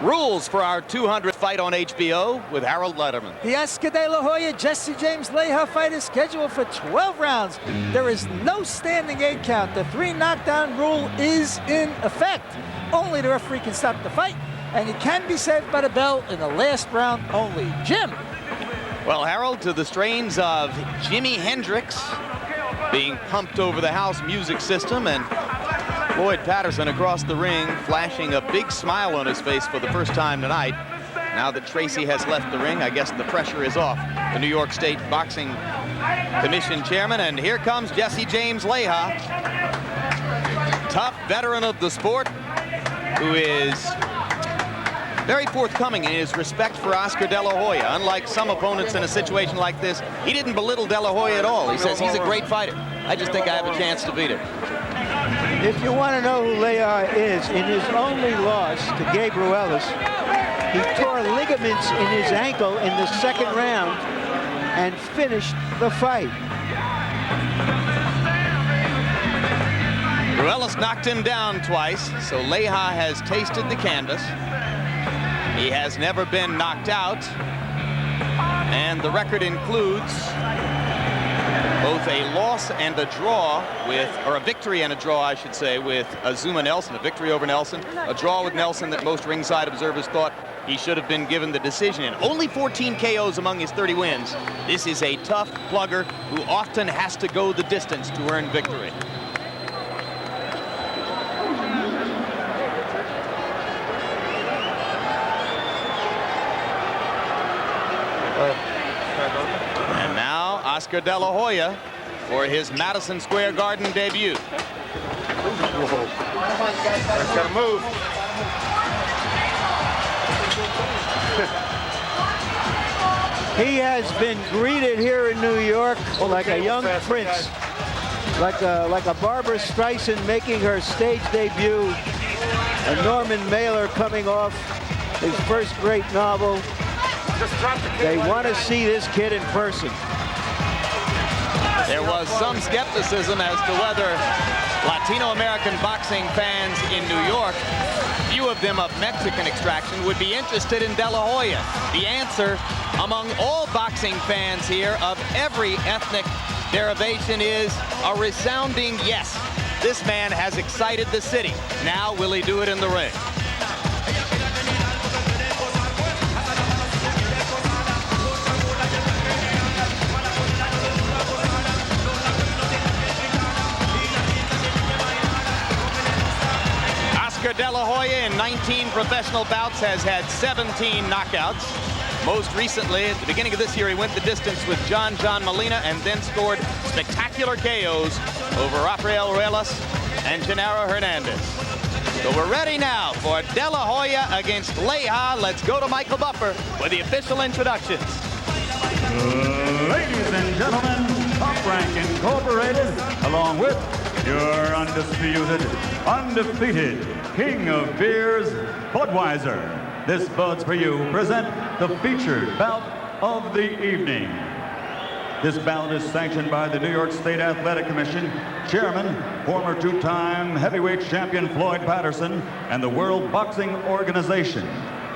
Rules for our 200th fight on HBO with Harold Letterman. The Oscar de la Hoya Jesse James Leija fight is scheduled for 12 rounds. There is no standing 8 count. The 3 knockdown rule is in effect. Only the referee can stop the fight, and he can be saved by the bell in the last round only. Jim. Well, Harold, to the strains of Jimi Hendrix being pumped over the house music system, and Floyd Patterson across the ring flashing a big smile on his face for the first time tonight. Now that Tracy has left the ring, I guess the pressure is off the New York State Boxing Commission chairman, and here comes Jesse James Leija, tough veteran of the sport, who is very forthcoming in his respect for Oscar de la Hoya. Unlike some opponents in a situation like this, he didn't belittle de la Hoya at all. He says he's a great fighter. I just think I have a chance to beat him. If you want to know who Leija is, in his only loss to Gabe Ruelas, he tore ligaments in his ankle in the 2nd round and finished the fight. Ruelas knocked him down twice, so Leija has tasted the canvas. He has never been knocked out, and the record includes both a loss and a draw with, or a victory and a draw, I should say, with Azuma Nelson, a victory over Nelson, a draw with Nelson that most ringside observers thought he should have been given the decision in. Only 14 KOs among his 30 wins. This is a tough plugger who often has to go the distance to earn victory. And now Oscar de la Hoya for his Madison Square Garden debut. Gotta move. He has been greeted here in New York like a young prince, like a Barbara Streisand making her stage debut, a Norman Mailer coming off his first great novel. They want to see this kid in person. There was some skepticism as to whether Latino-American boxing fans in New York, few of them of Mexican extraction, would be interested in de la Hoya. The answer among all boxing fans here of every ethnic derivation is a resounding yes. This man has excited the city. Now will he do it in the ring? Oscar de la Hoya in 19 professional bouts has had 17 knockouts. Most recently, at the beginning of this year, he went the distance with John Molina and then scored spectacular KOs over Rafael Ruelas and Genaro Hernandez. So we're ready now for de la Hoya against Leija. Let's go to Michael Buffer for the official introductions. Ladies and gentlemen, Top Rank Incorporated, along with your undefeated king of beers, Budweiser. This Buds for You present the featured bout of the evening. This bout is sanctioned by the New York State Athletic Commission, Chairman, former 2-time heavyweight champion Floyd Patterson, and the World Boxing Organization.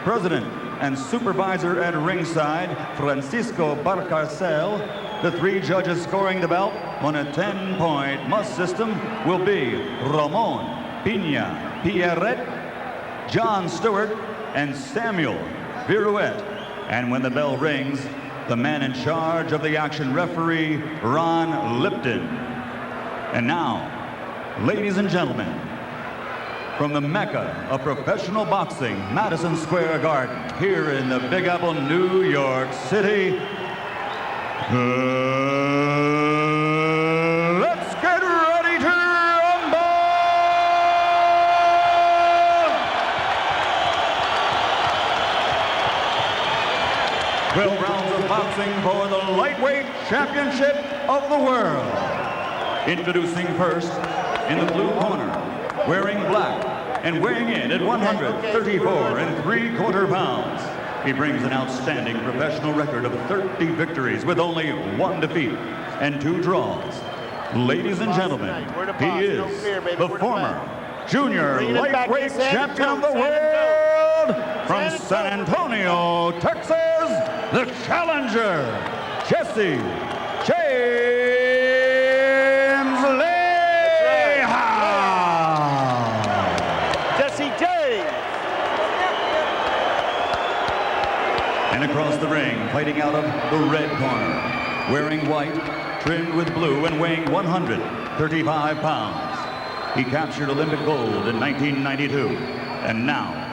President and supervisor at ringside, Francisco Barcarcel. The 3 judges scoring the bout on a 10-point must system will be Ramon Pina Pierret, John Stewart, and Samuel Viruet. And when the bell rings, the man in charge of the action, referee Ron Lipton. And now, ladies and gentlemen, from the Mecca of professional boxing, Madison Square Garden, here in the Big Apple, New York City, let's get ready to rumble! 12 rounds of boxing for the lightweight championship of the world. Introducing first, in the blue corner, wearing black and weighing in at 134 3/4 pounds. He brings an outstanding professional record of 30 victories with only 1 defeat and 2 draws. Ladies and gentlemen, he is the former junior lightweight champion of the world from San Antonio, Texas, the challenger, Jesse James Leija. Jesse James. And across the ring, fighting out of the red corner, wearing white, trimmed with blue and weighing 135 pounds. He captured Olympic gold in 1992. And now,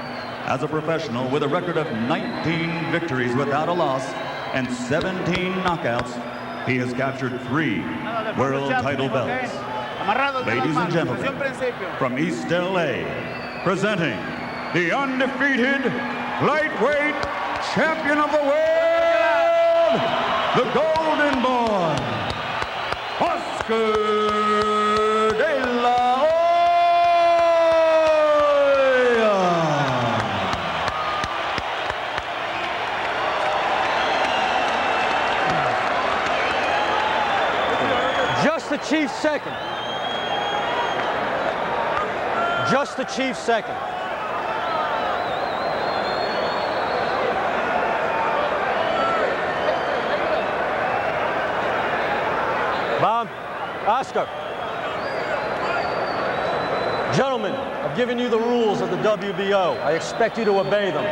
as a professional with a record of 19 victories without a loss and 17 knockouts, he has captured 3 world title belts. Ladies and gentlemen, from East LA, presenting the undefeated lightweight champion of the world, the Golden Boy, Oscar de la Hoya. Just the Chief's second. Just the Chief's second. Bob, Oscar. Gentlemen, I've given you the rules of the WBO. I expect you to obey them.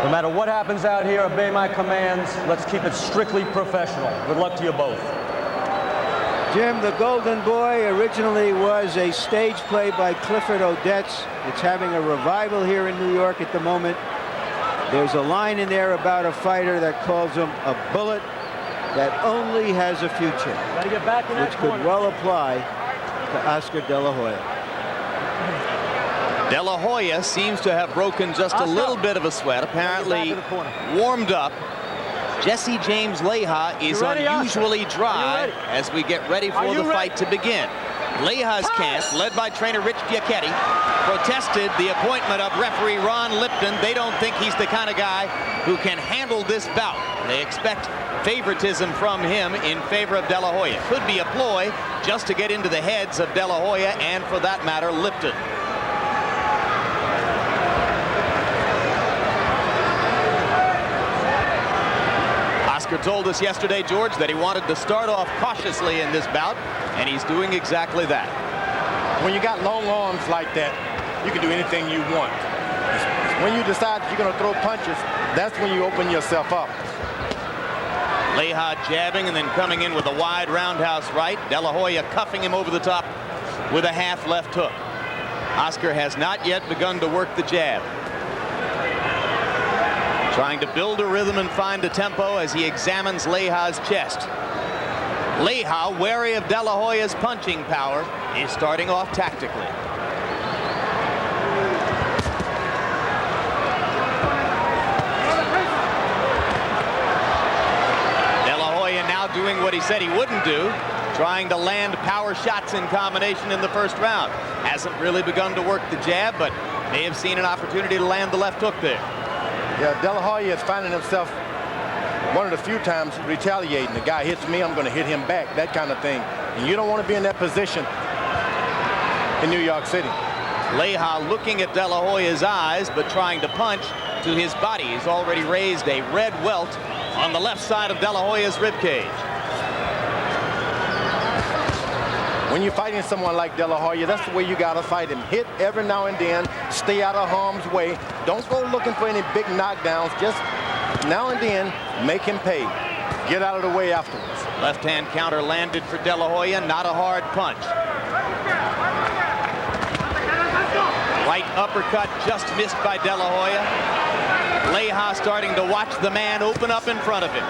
No matter what happens out here, obey my commands. Let's keep it strictly professional. Good luck to you both. Jim, the Golden Boy originally was a stage play by Clifford Odets. It's having a revival here in New York at the moment. There's a line in there about a fighter that calls him a bullet that only has a future, which could well apply to Oscar De La Hoya. De La Hoya seems to have broken just a little bit of a sweat, apparently warmed up. Jesse James Leija is unusually dry as we get ready for the fight to begin. Leija's camp, led by trainer Rich Giacchetti, protested the appointment of referee Ron Lipton. They don't think he's the kind of guy who can handle this bout. They expect favoritism from him in favor of De La Hoya. Could be a ploy just to get into the heads of De La Hoya and, for that matter, Lipton. Oscar told us yesterday, George, that he wanted to start off cautiously in this bout, and he's doing exactly that. When you got long arms like that, you can do anything you want. When you decide you're going to throw punches, that's when you open yourself up. Leija jabbing and then coming in with a wide roundhouse right. De La Hoya cuffing him over the top with a half left hook. Oscar has not yet begun to work the jab. Trying to build a rhythm and find a tempo as he examines Leija's chest. Leija, wary of De La Hoya's punching power, is starting off tactically. De La Hoya now doing what he said he wouldn't do, trying to land power shots in combination in the first round. Hasn't really begun to work the jab, but may have seen an opportunity to land the left hook there. Yeah, De La Hoya is finding himself one of the few times retaliating. The guy hits me, I'm going to hit him back, that kind of thing. And you don't want to be in that position in New York City. Leija looking at De La Hoya's eyes, but trying to punch to his body. He's already raised a red welt on the left side of De La Hoya's ribcage. When you're fighting someone like De La Hoya, that's the way you got to fight him. Hit every now and then, stay out of harm's way. Don't go looking for any big knockdowns. Just now and then, make him pay. Get out of the way afterwards. Left-hand counter landed for De La Hoya, not a hard punch. Right uppercut just missed by De La Hoya. Leija starting to watch the man open up in front of him.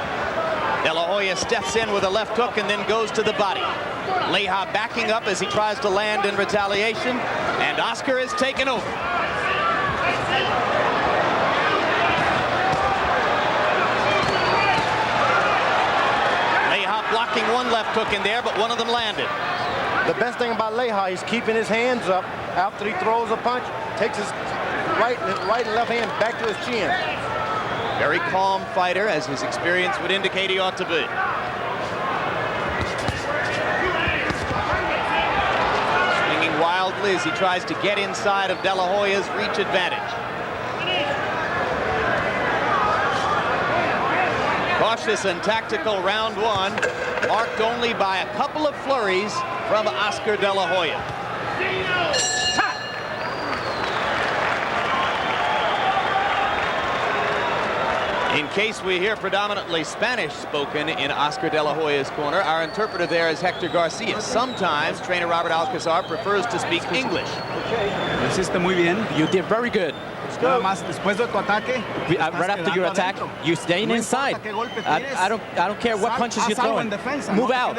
De La Hoya steps in with a left hook and then goes to the body. Leija backing up as he tries to land in retaliation, and Oscar is taken over. Leija blocking one left hook in there, but one of them landed. The best thing about Leija, he's keeping his hands up after he throws a punch, takes his right and left hand back to his chin. Very calm fighter, as his experience would indicate he ought to be. Swinging wildly as he tries to get inside of De La Hoya's reach advantage. ferocious and tactical round one, marked only by a couple of flurries from Oscar De La Hoya. In case we hear predominantly Spanish spoken in Oscar De La Hoya's corner, our interpreter there is Hector Garcia. Sometimes trainer Robert Alcazar prefers to speak English. Lo hiciste muy bien. You did very good. Nada más después de tu ataque. Right after your attack, you're staying inside. I don't care what punches you're throwing. Move out.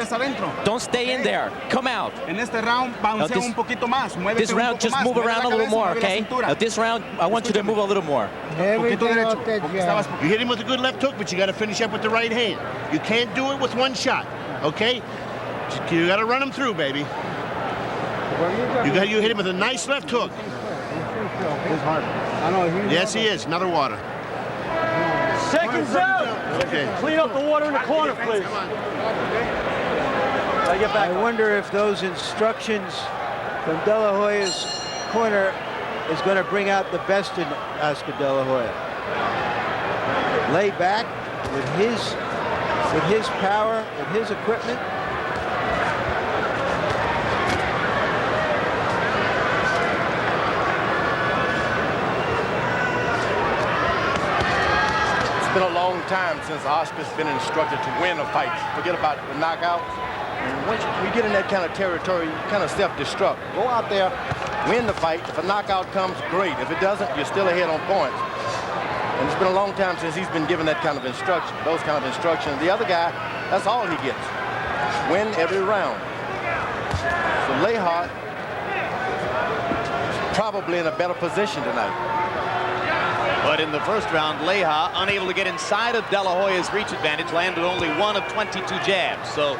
Don't stay in there. Come out. En este round, bouncea un poquito más. This round, just move around a little more, okay? Now, this round, I want you to move a little more. You hit him with a good left hook, but you got to finish up with the right hand. You can't do it with one shot, okay? You got to run him through, baby. You hit him with a nice left hook. Yes, he is. Another water. Seconds out. Okay. Clean up the water in the corner, please. I wonder if those instructions from De La Hoya's corner is going to bring out the best in Oscar De La Hoya. Lay back with his power and his equipment. It's been a long time since Oscar's been instructed to win a fight. Forget about the knockout. And once you get in that kind of territory, you kind of self-destruct. Go out there, win the fight. If a knockout comes, great. If it doesn't, you're still ahead on points. And it's been a long time since he's been given that kind of instruction, those kind of instructions. The other guy, that's all he gets. Win every round. So Leija is probably in a better position tonight. But in the first round, Leija, unable to get inside of De La Hoya's reach advantage, landed only 1 of 22 jabs. So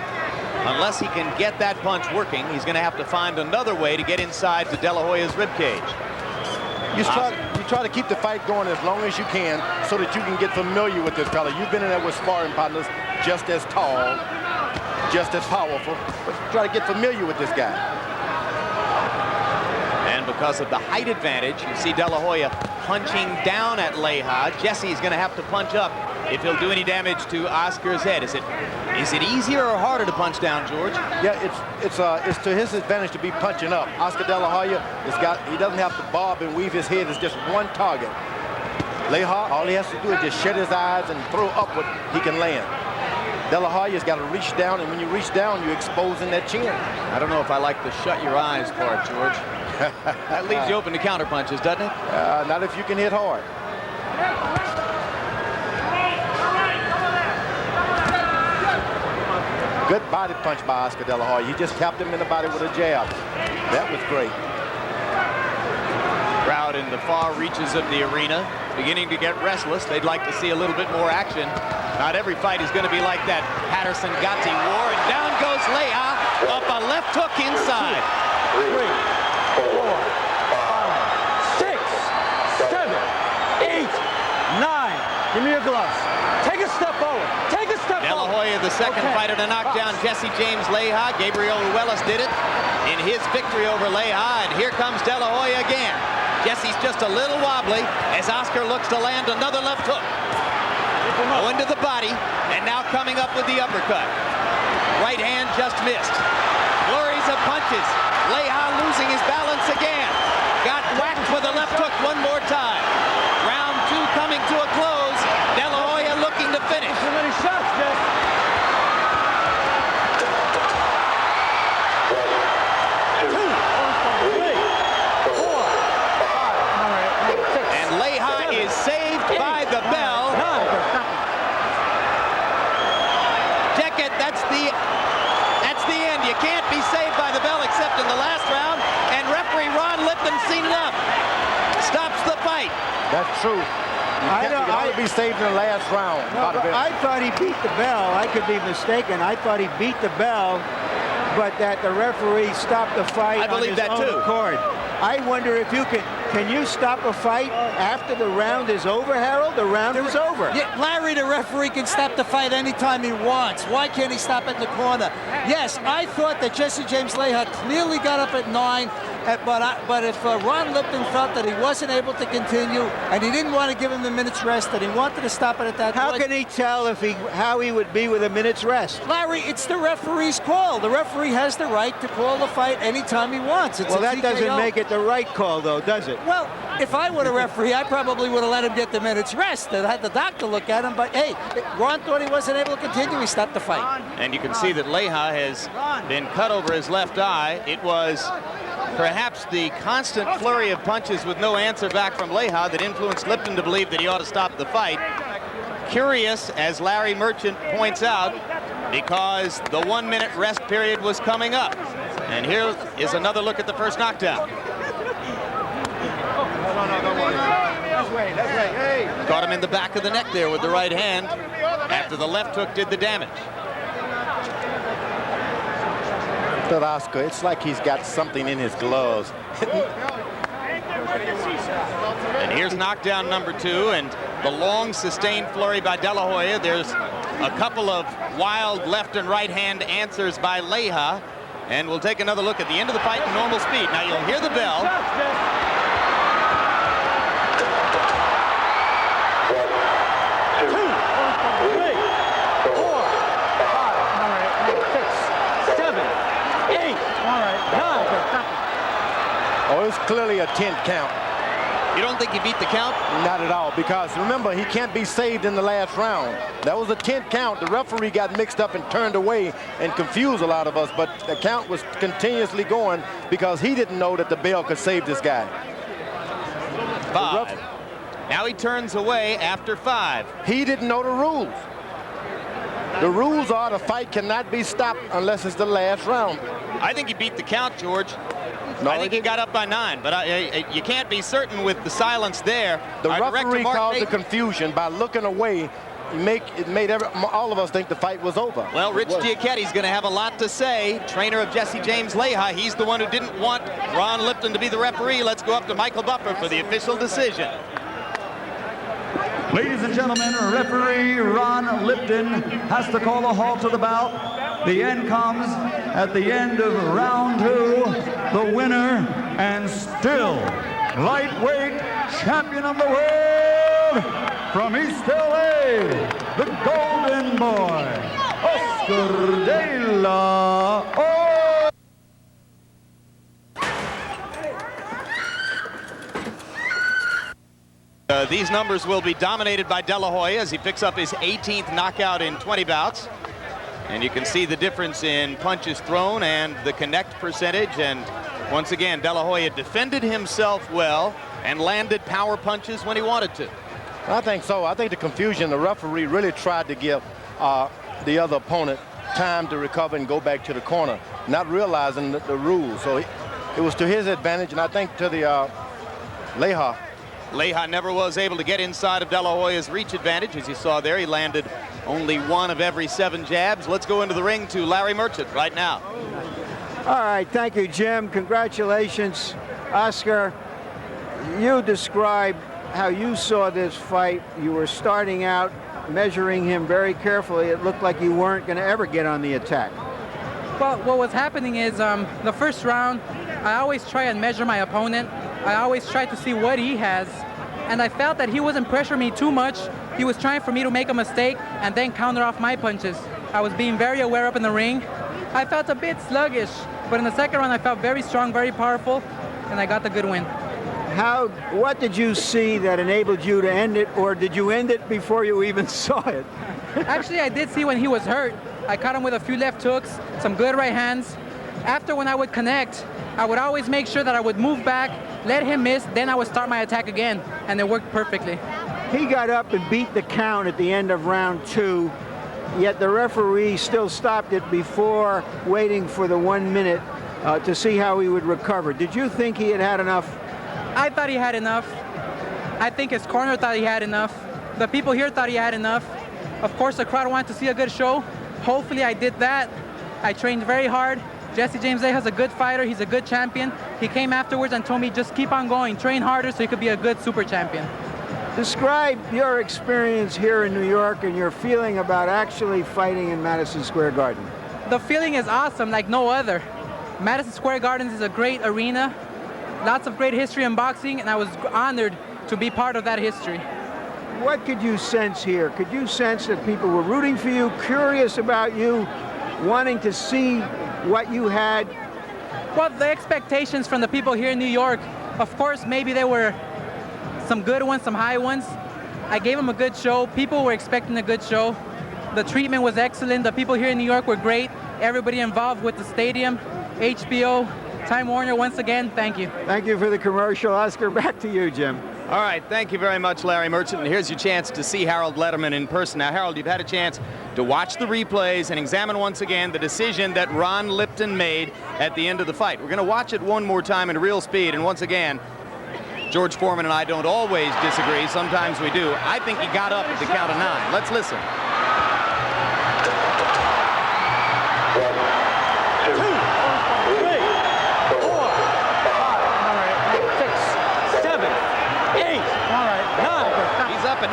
unless he can get that punch working, he's going to have to find another way to get inside to De La Hoya's ribcage. You try to keep the fight going as long as you can so that you can get familiar with this fella. You've been in there with sparring partners just as tall, just as powerful, but try to get familiar with this guy. And because of the height advantage, you see De La Hoya punching down at Leija. Jesse's going to have to punch up if he'll do any damage to Oscar's head. Is it easier or harder to punch down, George? Yeah, it's to his advantage to be punching up. Oscar De La Hoya he doesn't have to bob and weave his head. It's just one target. Leija, all he has to do is just shut his eyes and throw up what he can land. De La Hoya's got to reach down, and when you reach down, you're exposing that chin. I don't know if I like the shut your eyes part, George. That leaves you open to counter punches, doesn't it? Not if you can hit hard. Good body punch by Oscar De La Hoya. He just tapped him in the body with a jab. That was great. Crowd in the far reaches of the arena beginning to get restless. They'd like to see a little bit more action. Not every fight is going to be like that Patterson-Gatti war. And down goes Leija, up a left hook inside. 2, 3, 4, 5, 6, 7, 8, 9. Give me your gloves. Take a step forward. Take a step De La forward. Hoya, the second fighter to knock down Jesse James Leija. Gabriel Ruelas did it in his victory over Leija. And here comes De La Hoya again. Jesse's just a little wobbly as Oscar looks to land another left hook. Going to the body, and now coming up with the uppercut. Right hand just missed. Flurries of punches. Leija losing his balance again. Got whacked with a left hook one more time. Round 2 coming to a close. De La Hoya looking to finish. So many shots, Jeff. 2, 3, 4, 5, 6. And Leija is saved by the bell. Check it. That's the end. You can't be saved by the bell except in the last round. And referee Ron Lipton's seen enough. Stops the fight. That's true. You can only be saved in the last round. I thought he beat the bell. I could be mistaken. I thought he beat the bell, but that the referee stopped the fight I believe on his that own too. accord. I wonder if you can you stop a fight after the round is over, Harold? The round is over. Yeah, Larry, the referee, can stop the fight anytime he wants. Why can't he stop at the corner? Yes, I thought that Jesse James Leija clearly got up at 9. But if Ron Lipton felt that he wasn't able to continue and he didn't want to give him the minute's rest, that he wanted to stop it at that point. How can he tell how he would be with a minute's rest? Larry, it's the referee's call. The referee has the right to call the fight anytime he wants. It's well, that TKO. doesn't make it the right call, though, does it? Well, if I were a referee, I probably would have let him get the minute's rest and had the doctor look at him. But, hey, Ron thought he wasn't able to continue. He stopped the fight. And you can see that Leija has been cut over his left eye. It was perhaps the constant flurry of punches with no answer back from Leija that influenced Lipton to believe that he ought to stop the fight. Curious, as Larry Merchant points out, because the 1 minute rest period was coming up. And here is another look at the first knockdown. Caught him in the back of the neck there with the right hand after the left hook did the damage. But Oscar, it's like he's got something in his gloves. And here's knockdown number 2, and the long sustained flurry by De La Hoya. There's a couple of wild left and right hand answers by Leija. And we'll take another look at the end of the fight in normal speed. Now you'll hear the bell. 2, 3, 4, 5, 6, 7, 8. All right, 9. Oh, it was clearly a 10th count. You don't think he beat the count? Not at all, because remember, he can't be saved in the last round. That was a 10th count. The referee got mixed up and turned away and confused a lot of us, but the count was continuously going because he didn't know that the bell could save this guy. 5. Now he turns away after 5. He didn't know the rules. The rules are the fight cannot be stopped unless it's the last round. I think he beat the count, George. No, I think he got up by 9, but you can't be certain with the silence there. The referee caused the confusion by looking away. It made all of us think the fight was over. Well, Rich Giacchetti's going to have a lot to say. Trainer of Jesse James Leija. He's the one who didn't want Ron Lipton to be the referee. Let's go up to Michael Buffer for the official decision. Ladies and gentlemen, referee Ron Lipton has to call a halt to the bout. The end comes at the end of round 2. The winner and still lightweight champion of the world from East LA, the Golden Boy, Oscar De La Hoya. These numbers will be dominated by De La Hoya as he picks up his 18th knockout in 20 bouts. And you can see the difference in punches thrown and the connect percentage. And once again, De La Hoya defended himself well and landed power punches when he wanted to. I think so. I think the confusion, the referee really tried to give the other opponent time to recover and go back to the corner, not realizing the rules. So it was to his advantage, and I think to the Leija. Leija never was able to get inside of De La Hoya's reach advantage. As you saw there, he landed only 1 of every 7 jabs. Let's go into the ring to Larry Merchant right now. All right, thank you, Jim. Congratulations, Oscar. You described how you saw this fight. You were starting out, measuring him very carefully. It looked like you weren't going to ever get on the attack. Well, what was happening is the first round, I always try and measure my opponent. I always try to see what he has. And I felt that he wasn't pressuring me too much. He was trying for me to make a mistake and then counter off my punches. I was being very aware up in the ring. I felt a bit sluggish, but in the second round I felt very strong, very powerful, and I got the good win. What did you see that enabled you to end it, or did you end it before you even saw it? Actually, I did see when he was hurt. I caught him with a few left hooks, some good right hands. After, when I would connect, I would always make sure that I would move back, let him miss, then I would start my attack again, and it worked perfectly. He got up and beat the count at the end of round 2, yet the referee still stopped it before waiting for the 1 minute to see how he would recover. Did you think he had enough? I thought he had enough. I think his corner thought he had enough. The people here thought he had enough. Of course, the crowd wanted to see a good show. Hopefully I did that. I trained very hard. Jesse James Leija's a good fighter. He's a good champion. He came afterwards and told me just keep on going, train harder so you could be a good super champion. Describe your experience here in New York and your feeling about actually fighting in Madison Square Garden. The feeling is awesome like no other. Madison Square Garden is a great arena. lots of great history in boxing, and I was honored to be part of that history. What could you sense here? Could you sense that people were rooting for you, curious about you, wanting to see what you had? Well, the expectations from the people here in New York, of course, maybe there were some good ones, some high ones. I gave them a good show. People were expecting a good show. The treatment was excellent. The people here in New York were great. Everybody involved with the stadium, HBO, Time Warner, once again, thank you. Thank you for the commercial. Oscar, back to you, Jim. All right, thank you very much, Larry Merchant. And here's your chance to see Harold Letterman in person. Now, Harold, you've had a chance to watch the replays and examine once again the decision that Ron Lipton made at the end of the fight. We're going to watch it one more time in real speed. And once again, George Foreman and I don't always disagree. Sometimes we do. I think he got up at the count of 9. Let's listen.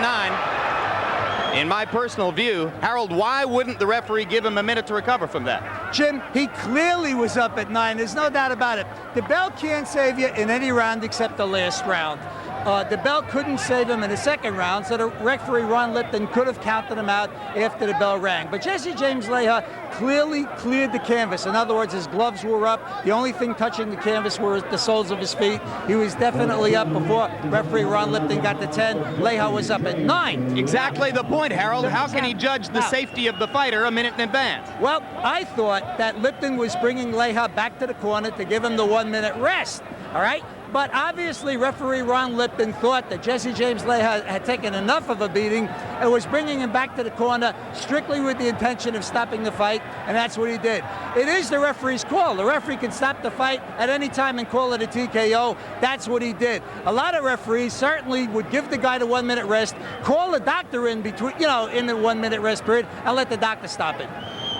9. In my personal view, Harold, why wouldn't the referee give him a minute to recover from that? Jim, he clearly was up at 9. There's no doubt about it. The bell can't save you in any round except the last round. The bell couldn't save him in the second round, so the referee, Ron Lipton, could have counted him out after the bell rang. But Jesse James Leija clearly cleared the canvas. In other words, his gloves were up. The only thing touching the canvas were the soles of his feet. He was definitely up before referee Ron Lipton got to 10. Leija was up at 9. Exactly the point, Harold. How can he judge the safety of the fighter a minute in advance? Well, I thought that Lipton was bringing Leija back to the corner to give him the 1-minute rest, all right? But obviously, referee Ron Lipton thought that Jesse James Leija had taken enough of a beating and was bringing him back to the corner strictly with the intention of stopping the fight, and that's what he did. It is the referee's call. The referee can stop the fight at any time and call it a TKO. That's what he did. A lot of referees certainly would give the guy the 1-minute rest, call the doctor in between, in the 1-minute rest period, and let the doctor stop it.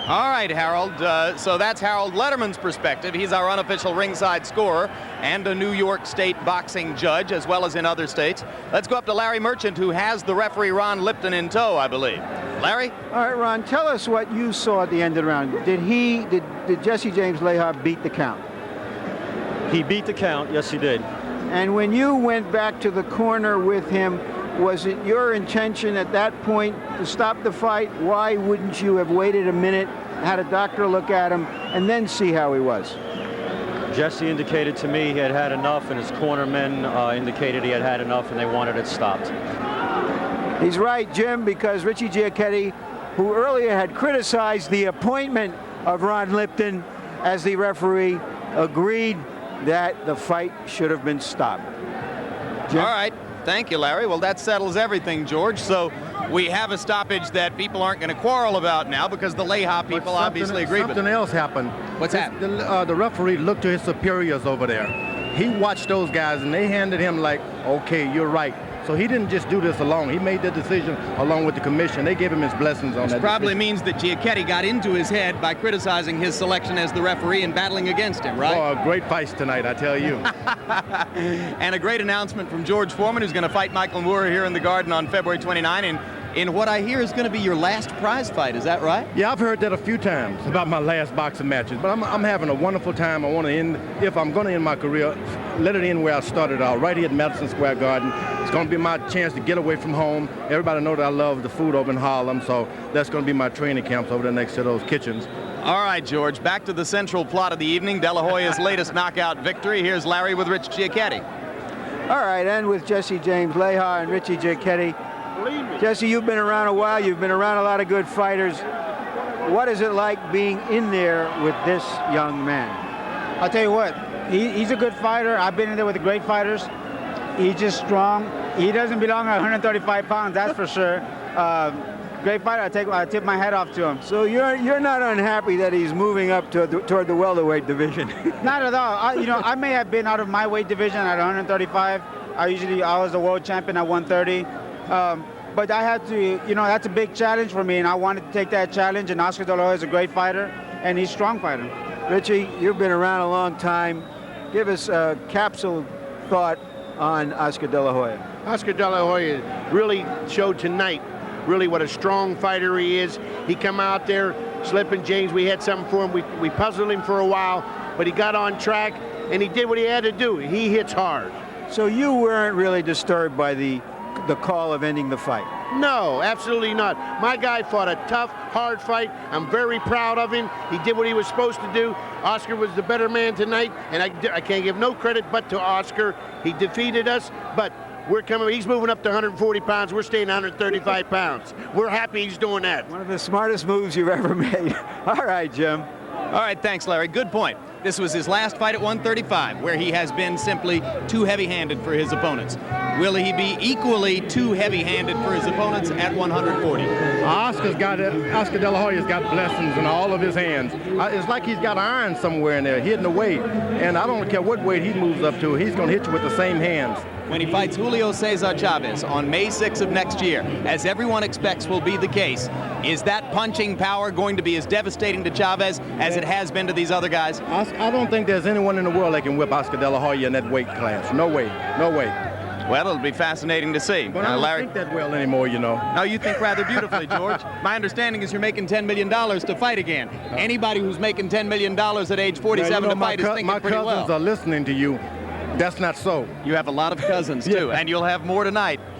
All right, Harold. So that's Harold Letterman's perspective. He's our unofficial ringside scorer and a New York State boxing judge, as well as in other states. Let's go up to Larry Merchant, who has the referee Ron Lipton in tow, I believe. Larry? All right, Ron, tell us what you saw at the end of the round. Did Jesse James Leija beat the count? He beat the count, yes he did. And when you went back to the corner with him, was it your intention at that point to stop the fight? Why wouldn't you have waited a minute, had a doctor look at him, and then see how he was? Jesse indicated to me he had had enough, and his cornermen indicated he had had enough, and they wanted it stopped. He's right, Jim, because Richie Giacchetti, who earlier had criticized the appointment of Ron Lipton as the referee, agreed that the fight should have been stopped. Jim? All right. Thank you, Larry. Well, that settles everything, George. So we have a stoppage that people aren't going to quarrel about now because the Leija people obviously agree with it. Something else happened. What's that? The referee looked to his superiors over there. He watched those guys, and they handed him like, okay, you're right. So he didn't just do this alone. He made the decision along with the commission. They gave him his blessings on that. Which probably means that Giacchetti got into his head by criticizing his selection as the referee and battling against him, right? Oh, great fights tonight, I tell you. And a great announcement from George Foreman, who's going to fight Michael Moore here in the Garden on February 29. In what I hear is going to be your last prize fight. Is that right? Yeah, I've heard that a few times about my last boxing matches, but I'm having a wonderful time. I want to end, if I'm going to end my career, let it end where I started out, right here at Madison Square Garden. It's going to be my chance to get away from home. Everybody knows that I love the food over in Harlem, so that's going to be my training camps over there next to those kitchens. All right, George, back to the central plot of the evening, De La Hoya's latest knockout victory. Here's Larry with Rich Giacchetti. All right, and with Jesse James Leija and Richie Giacchetti. Jesse, you've been around a while. You've been around a lot of good fighters. What is it like being in there with this young man? I'll tell you what, he's a good fighter. I've been in there with the great fighters. He's just strong. He doesn't belong at 135 pounds, that's for sure. Great fighter. I tip my hat off to him. So you're not unhappy that he's moving up toward the welterweight division? Not at all. I may have been out of my weight division at 135. I was the world champion at 130. But I had to, that's a big challenge for me, and I wanted to take that challenge, and Oscar De La Hoya is a great fighter, and he's a strong fighter. Richie, you've been around a long time. Give us a capsule thought on Oscar De La Hoya. Oscar De La Hoya really showed tonight really what a strong fighter he is. He come out there, slipping James. We had something for him. We puzzled him for a while, but he got on track. and he did what he had to do. He hits hard. So you weren't really disturbed by the call of ending the fight? No, absolutely not. My guy fought a tough, hard fight. I'm very proud of him. He did what he was supposed to do. Oscar was the better man tonight, and I can't give no credit but to Oscar. He defeated us, but we're coming. He's moving up to 140 pounds. We're staying 135 pounds. We're happy he's doing that. One of the smartest moves you've ever made. All right, Jim. All right, thanks, Larry. Good point. This was his last fight at 135, where he has been simply too heavy-handed for his opponents. Will he be equally too heavy-handed for his opponents at 140? Oscar De La Hoya's got blessings in all of his hands. It's like he's got iron somewhere in there hidden away. And I don't care what weight he moves up to, he's going to hit you with the same hands. When he fights Julio Cesar Chavez on May 6th of next year, as everyone expects will be the case, is that punching power going to be as devastating to Chavez as it has been to these other guys? I don't think there's anyone in the world that can whip Oscar De La Hoya in that weight class. No way. No way. Well, it'll be fascinating to see. But I don't Larry, think that well anymore, you know. No, you think rather beautifully, George. My understanding is you're making $10 million to fight again. Anybody who's making $10 million at age 47 to fight is thinking pretty well. My cousins are listening to you. That's not so. You have a lot of cousins, too, and you'll have more tonight.